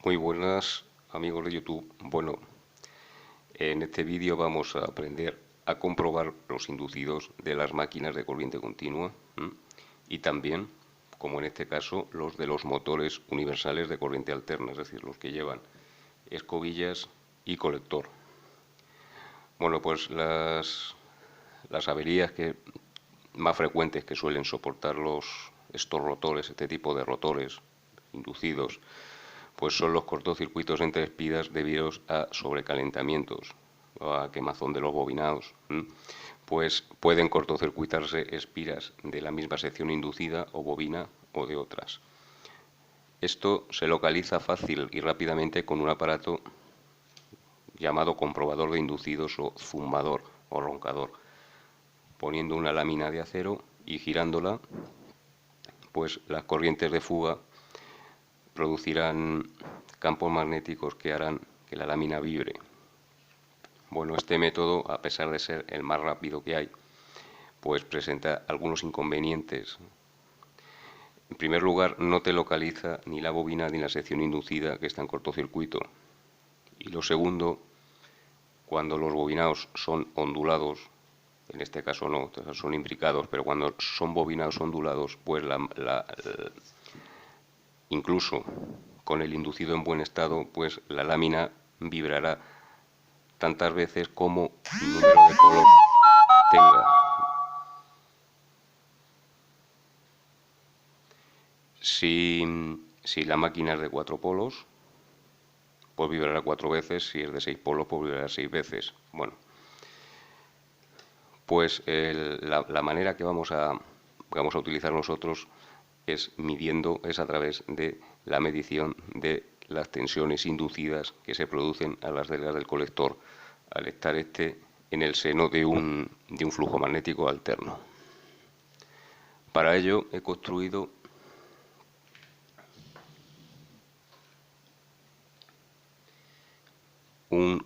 Muy buenas amigos de YouTube. Bueno, en este vídeo vamos a aprender a comprobar los inducidos de las máquinas de corriente continua y también, como en este caso, los de los motores universales de corriente alterna, es decir, los que llevan escobillas y colector. Bueno, pues las averías más frecuentes que suelen soportar estos rotores, este tipo de rotores inducidos, pues son los cortocircuitos entre espiras debidos a sobrecalentamientos o a quemazón de los bobinados. Pues pueden cortocircuitarse espiras de la misma sección inducida o bobina o de otras. Esto se localiza fácil y rápidamente con un aparato llamado comprobador de inducidos o zumbador o roncador. Poniendo una lámina de acero y girándola, pues las corrientes de fuga producirán campos magnéticos que harán que la lámina vibre. Bueno, este método, a pesar de ser el más rápido que hay, pues presenta algunos inconvenientes. En primer lugar, no te localiza ni la bobina ni la sección inducida que está en cortocircuito. Y lo segundo, cuando los bobinados son ondulados, en este caso no, son imbricados, pero cuando son bobinados ondulados, pues incluso con el inducido en buen estado, pues la lámina vibrará tantas veces como el número de polos tenga. Si la máquina es de 4 polos, pues vibrará 4 veces. Si es de 6 polos, pues vibrará 6 veces. Bueno, pues la manera que vamos a utilizar nosotros es a través de la medición de las tensiones inducidas que se producen a las delgas del colector al estar en el seno de un flujo magnético alterno. Para ello he construido un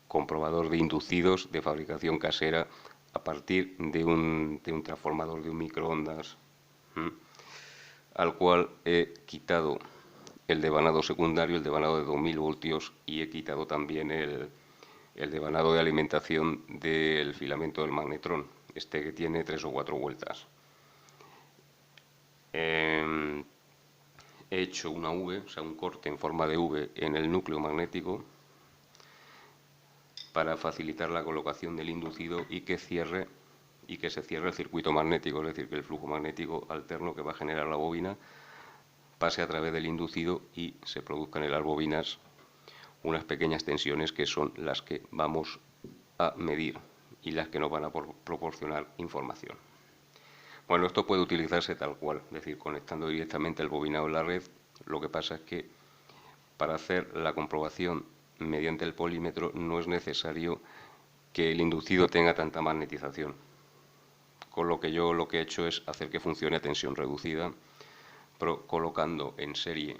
comprobador de inducidos de fabricación casera a partir de un transformador de un microondas, al cual he quitado el devanado secundario, el devanado de 2000 voltios, y he quitado también el devanado de alimentación del filamento del magnetrón, este que tiene 3 o 4 vueltas. He hecho una V, o sea, un corte en forma de V en el núcleo magnético para facilitar la colocación del inducido y que se cierre el circuito magnético, es decir, que el flujo magnético alterno que va a generar la bobina pase a través del inducido y se produzcan en las bobinas unas pequeñas tensiones que son las que vamos a medir y las que nos van a proporcionar información. Bueno, esto puede utilizarse tal cual, es decir, conectando directamente el bobinado en la red. Lo que pasa es que para hacer la comprobación mediante el polímetro no es necesario que el inducido tenga tanta magnetización. Con lo que yo lo que he hecho es hacer que funcione a tensión reducida, pero colocando en serie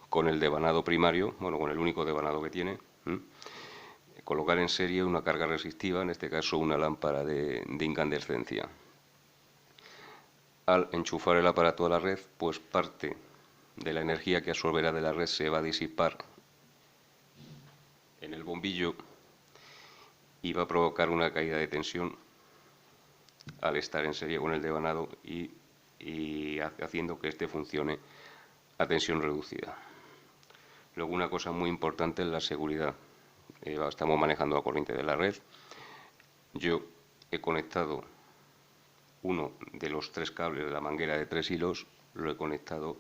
con el devanado primario, bueno, con el único devanado que tiene, colocar en serie una carga resistiva, en este caso una lámpara de incandescencia. Al enchufar el aparato a la red, pues parte de la energía que absorberá de la red se va a disipar en el bombillo y va a provocar una caída de tensión al estar en serie con el devanado y haciendo que este funcione a tensión reducida. Luego, una cosa muy importante es la seguridad. Estamos manejando la corriente de la red. Yo he conectado uno de los 3 cables de la manguera de 3 hilos, lo he conectado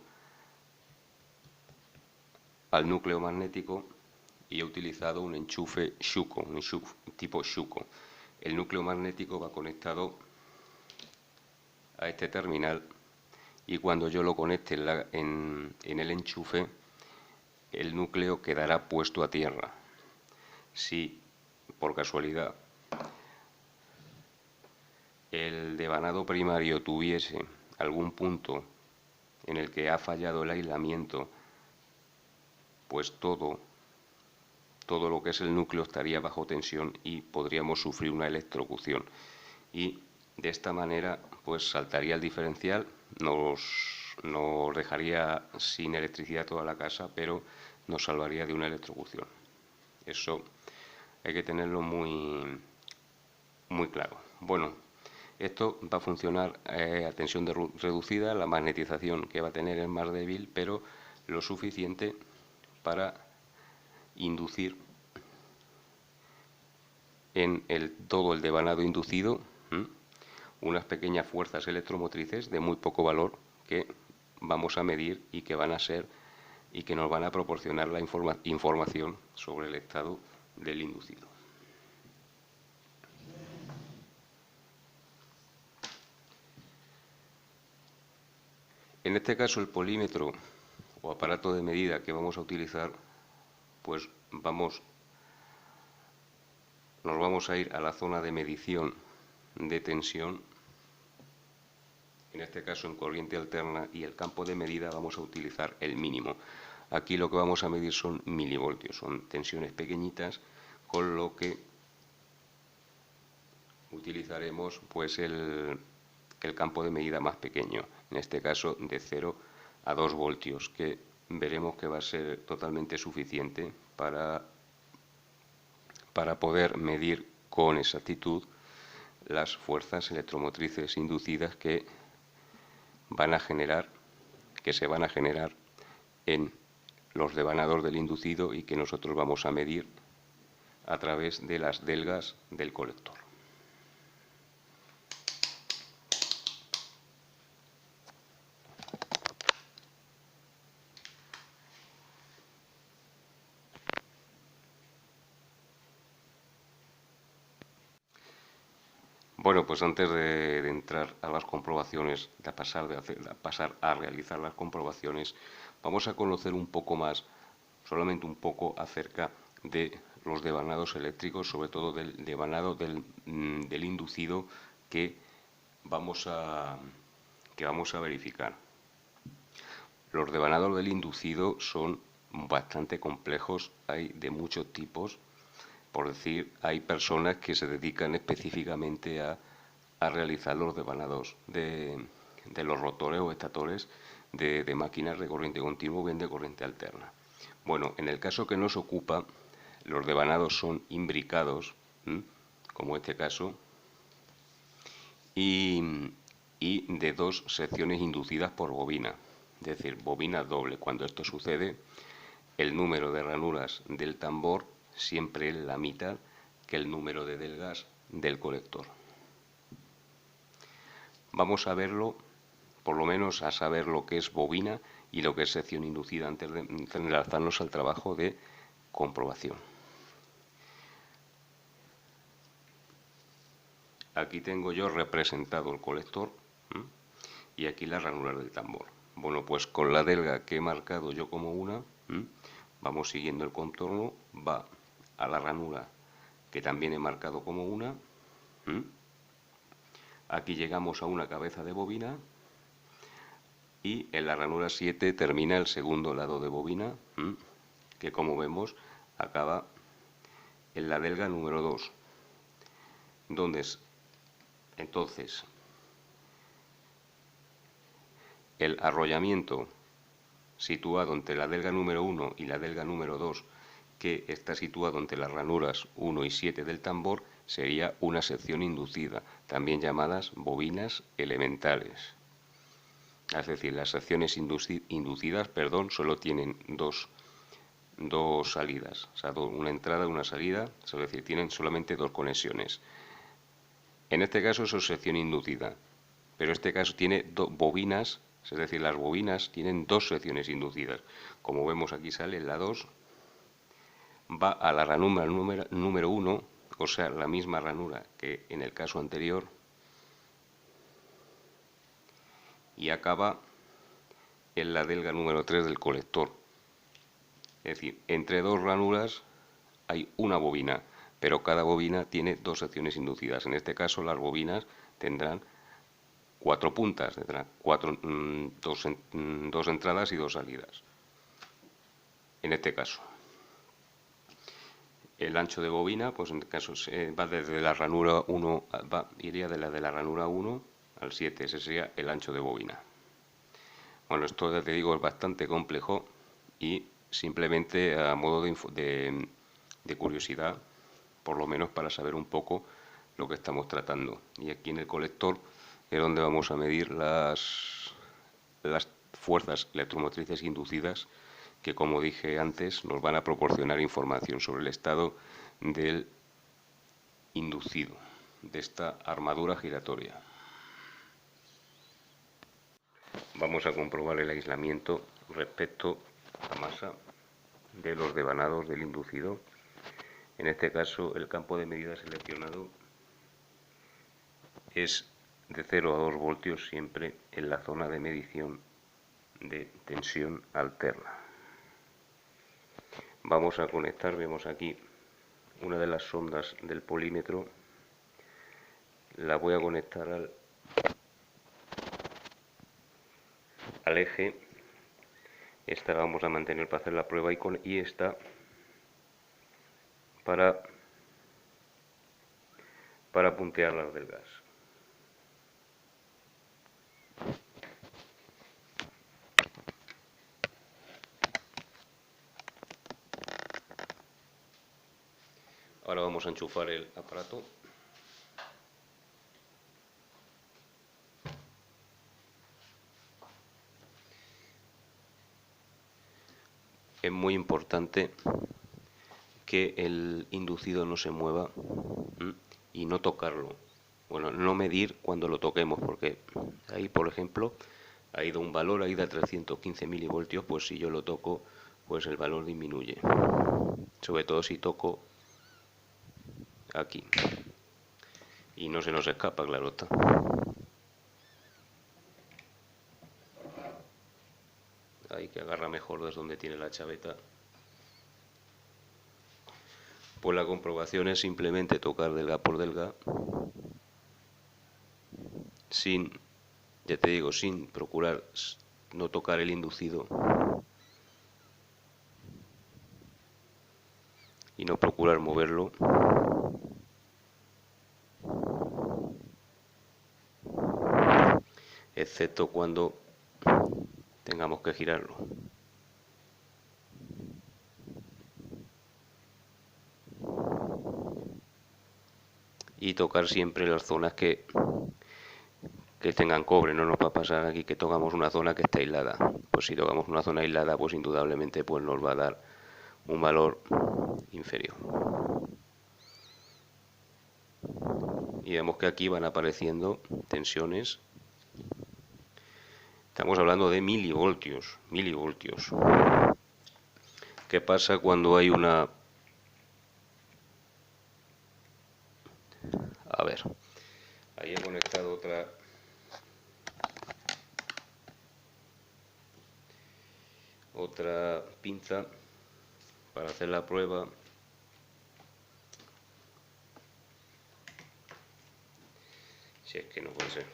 al núcleo magnético y he utilizado un enchufe Shuko, un enchufe tipo Shuko. El núcleo magnético va conectado a este terminal y cuando yo lo conecte en el enchufe, el núcleo quedará puesto a tierra. Si por casualidad el devanado primario tuviese algún punto en el que ha fallado el aislamiento, pues todo lo que es el núcleo estaría bajo tensión y podríamos sufrir una electrocución. Y de esta manera pues saltaría el diferencial, nos nos dejaría sin electricidad toda la casa, pero nos salvaría de una electrocución. Eso hay que tenerlo muy claro. Bueno, esto va a funcionar a tensión reducida, la magnetización que va a tener es más débil, pero lo suficiente para inducir en todo el devanado inducido unas pequeñas fuerzas electromotrices de muy poco valor que vamos a medir y que van a ser y que nos van a proporcionar la información sobre el estado del inducido. En este caso, el polímetro o aparato de medida que vamos a utilizar, pues nos vamos a ir a la zona de medición de tensión, en este caso en corriente alterna, y el campo de medida vamos a utilizar el mínimo. Aquí lo que vamos a medir son milivoltios, son tensiones pequeñitas, con lo que utilizaremos pues el campo de medida más pequeño, en este caso de 0 a 2 voltios, que veremos que va a ser totalmente suficiente para poder medir con exactitud las fuerzas electromotrices inducidas que se van a generar en los devanados del inducido y que nosotros vamos a medir a través de las delgas del colector. Bueno, pues antes de entrar a las comprobaciones, de pasar a realizar las comprobaciones, vamos a conocer un poco más, solamente un poco, acerca de los devanados eléctricos, sobre todo del devanado del inducido que vamos a verificar. Los devanados del inducido son bastante complejos, hay de muchos tipos. Por decir, hay personas que se dedican específicamente a realizar los devanados de los rotores o estatores de máquinas de corriente continua o bien de corriente alterna. Bueno, en el caso que nos ocupa, los devanados son imbricados, como este caso, y de 2 secciones inducidas por bobina, es decir, bobina doble. Cuando esto sucede, el número de ranuras del tambor siempre es la mitad que el número de delgas del colector. Vamos a verlo, por lo menos a saber lo que es bobina y lo que es sección inducida antes de enlazarnos al trabajo de comprobación. Aquí tengo yo representado el colector y aquí las ranuras del tambor. Bueno, pues con la delga que he marcado yo como una, vamos siguiendo el contorno, va a la ranura que también he marcado como una. Aquí llegamos a una cabeza de bobina y en la ranura 7 termina el segundo lado de bobina, que como vemos acaba en la delga número 2, donde entonces el arrollamiento situado entre la delga número 1 y la delga número 2, que está situado entre las ranuras 1 y 7 del tambor, sería una sección inducida, también llamadas bobinas elementales. Es decir, las secciones inducidas, solo tienen dos salidas, o sea, una entrada y una salida, es decir, tienen solamente 2 conexiones. En este caso eso es sección inducida, pero este caso tiene bobinas, es decir, las bobinas tienen 2 secciones inducidas. Como vemos aquí sale la 2, va a la ranura número 1, o sea, la misma ranura que en el caso anterior, y acaba en la delga número 3 del colector. Es decir, entre 2 ranuras hay una bobina, pero cada bobina tiene 2 secciones inducidas. En este caso las bobinas tendrán 4 puntas, tendrán 2 entradas y 2 salidas. En este caso, el ancho de bobina, pues en este caso va desde la ranura 1, iría de la ranura 1 al 7, ese sería el ancho de bobina. Bueno, esto ya te digo es bastante complejo y simplemente a modo de curiosidad, por lo menos para saber un poco lo que estamos tratando. Y aquí en el colector es donde vamos a medir las fuerzas electromotrices inducidas que, como dije antes, nos van a proporcionar información sobre el estado del inducido, de esta armadura giratoria. Vamos a comprobar el aislamiento respecto a masa de los devanados del inducido. En este caso, el campo de medida seleccionado es de 0 a 2 voltios siempre en la zona de medición de tensión alterna. Vamos a conectar, vemos aquí una de las sondas del polímetro, la voy a conectar al eje. Esta la vamos a mantener para hacer la prueba y esta para puntear las del gas. Ahora vamos a enchufar el aparato. Es muy importante que el inducido no se mueva y no tocarlo. Bueno, no medir cuando lo toquemos, porque ahí, por ejemplo, ha ido un valor, ha ido a 315 milivoltios, pues si yo lo toco, pues el valor disminuye. Sobre todo si toco aquí. Y no se nos escapa, claro está. Ahí que agarra mejor desde donde tiene la chaveta. Pues la comprobación es simplemente tocar delga por delga, sin, ya te digo, sin procurar no tocar el inducido y no procurar moverlo. Excepto cuando tengamos que girarlo. Y tocar siempre las zonas que tengan cobre. No nos va a pasar aquí que tocamos una zona que está aislada. Pues si tocamos una zona aislada, pues indudablemente pues nos va a dar un valor inferior. Y vemos que aquí van apareciendo tensiones. Estamos hablando de milivoltios. ¿Qué pasa cuando hay una... A ver, ahí he conectado otra pinza para hacer la prueba. Si es que no puede ser.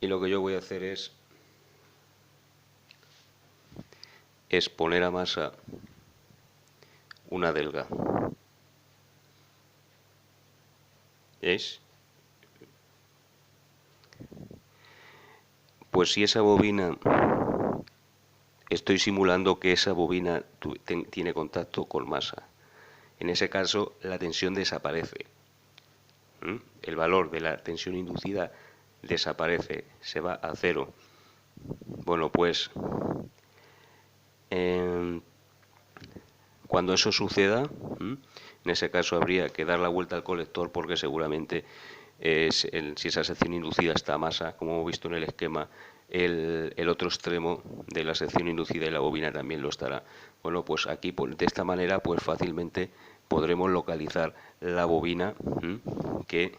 Y lo que yo voy a hacer es poner a masa una delga. ¿Veis? Pues si esa bobina, estoy simulando que esa bobina tiene contacto con masa. En ese caso, la tensión desaparece. El valor de la tensión inducida desaparece, se va a cero. Bueno, pues cuando eso suceda, en ese caso habría que dar la vuelta al colector porque seguramente si esa sección inducida está a masa, como hemos visto en el esquema, el otro extremo de la sección inducida y la bobina también lo estará. Bueno, pues aquí de esta manera pues fácilmente podremos localizar la bobina que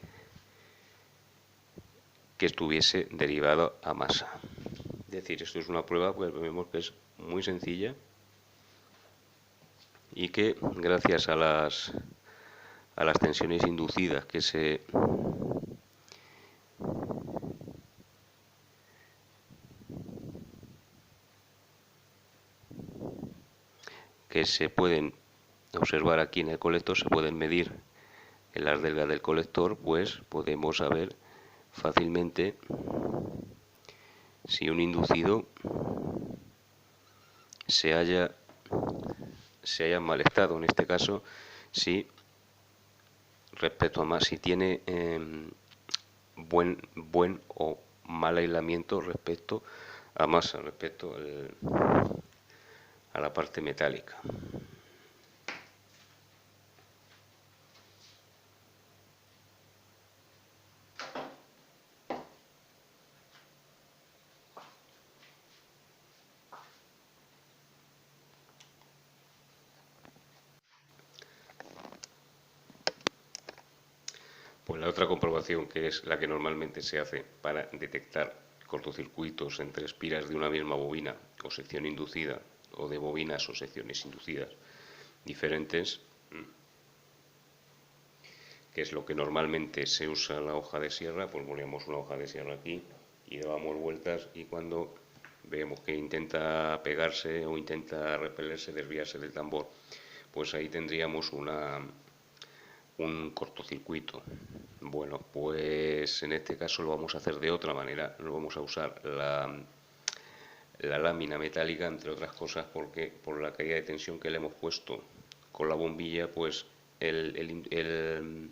estuviese derivada a masa. Es decir, esto es una prueba, pues vemos que es muy sencilla y que gracias a las tensiones inducidas que se pueden observar aquí en el colector se pueden medir el haz del gas del colector, pues podemos saber fácilmente si un inducido se haya en mal estado. En este caso, si respecto a más, si tiene buen o mal aislamiento respecto a masa, respecto a la parte metálica. Pues la otra comprobación, que es la que normalmente se hace para detectar cortocircuitos entre espiras de una misma bobina o sección inducida, o de bobinas o secciones inducidas diferentes, que es lo que normalmente se usa en la hoja de sierra, pues ponemos una hoja de sierra aquí y damos vueltas, y cuando vemos que intenta pegarse o intenta repelerse, desviarse del tambor, pues ahí tendríamos un cortocircuito. Bueno, pues en este caso lo vamos a hacer de otra manera. No vamos a usar la lámina metálica, entre otras cosas, porque por la caída de tensión que le hemos puesto con la bombilla, pues el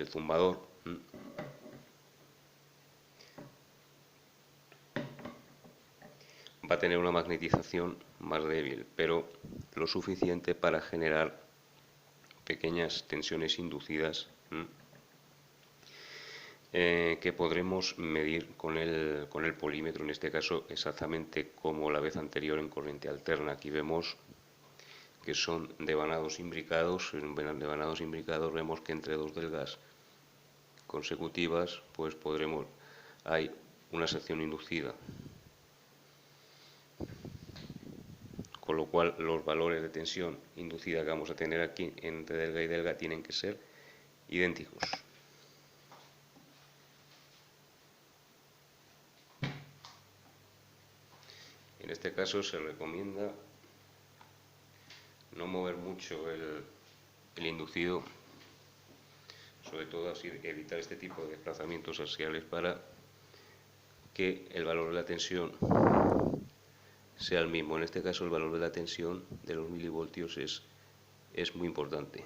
zumbador va a tener una magnetización más débil, pero lo suficiente para generar pequeñas tensiones inducidas que podremos medir con el polímetro, en este caso exactamente como la vez anterior en corriente alterna. Aquí vemos que son devanados imbricados. En devanados imbricados vemos que entre dos del gas consecutivas pues hay una sección inducida, con lo cual los valores de tensión inducida que vamos a tener aquí entre delga y delga tienen que ser idénticos. En este caso se recomienda no mover mucho el inducido, sobre todo así evitar este tipo de desplazamientos axiales para que el valor de la tensión sea el mismo. En este caso el valor de la tensión de los milivoltios es muy importante.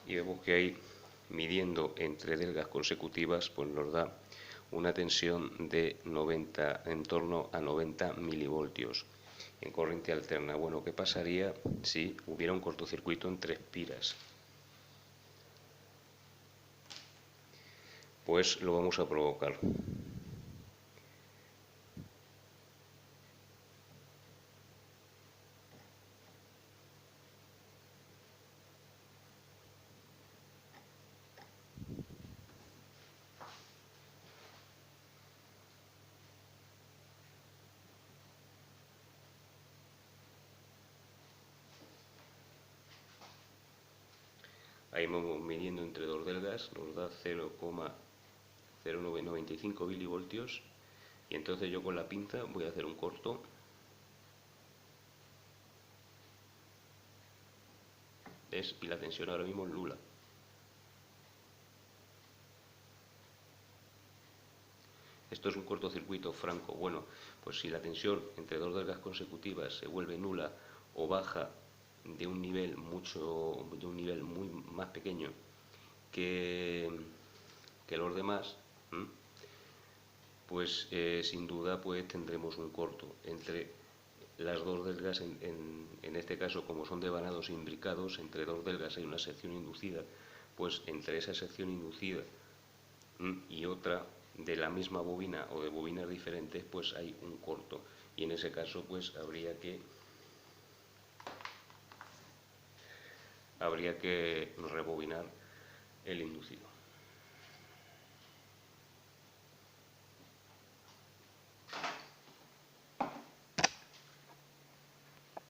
Y vemos que ahí, midiendo entre delgas consecutivas, pues nos da una tensión de 90, en torno a 90 milivoltios en corriente alterna. Bueno, ¿qué pasaría si hubiera un cortocircuito entre espiras? Pues lo vamos a provocar. Ahí vamos midiendo entre dos delgas, nos da 0,0995 milivoltios, y entonces yo con la pinza voy a hacer un corto. ¿ves? Y la tensión ahora mismo es nula. Esto es un cortocircuito franco. Bueno, pues si la tensión entre dos delgas consecutivas se vuelve nula o baja de un nivel muy más pequeño que, que los demás, pues sin duda pues tendremos un corto entre las dos delgas, en este caso como son devanados imbricados, entre dos delgas hay una sección inducida, pues entre esa sección inducida y otra de la misma bobina o de bobinas diferentes, pues hay un corto, y en ese caso pues habría que rebobinar el inducido.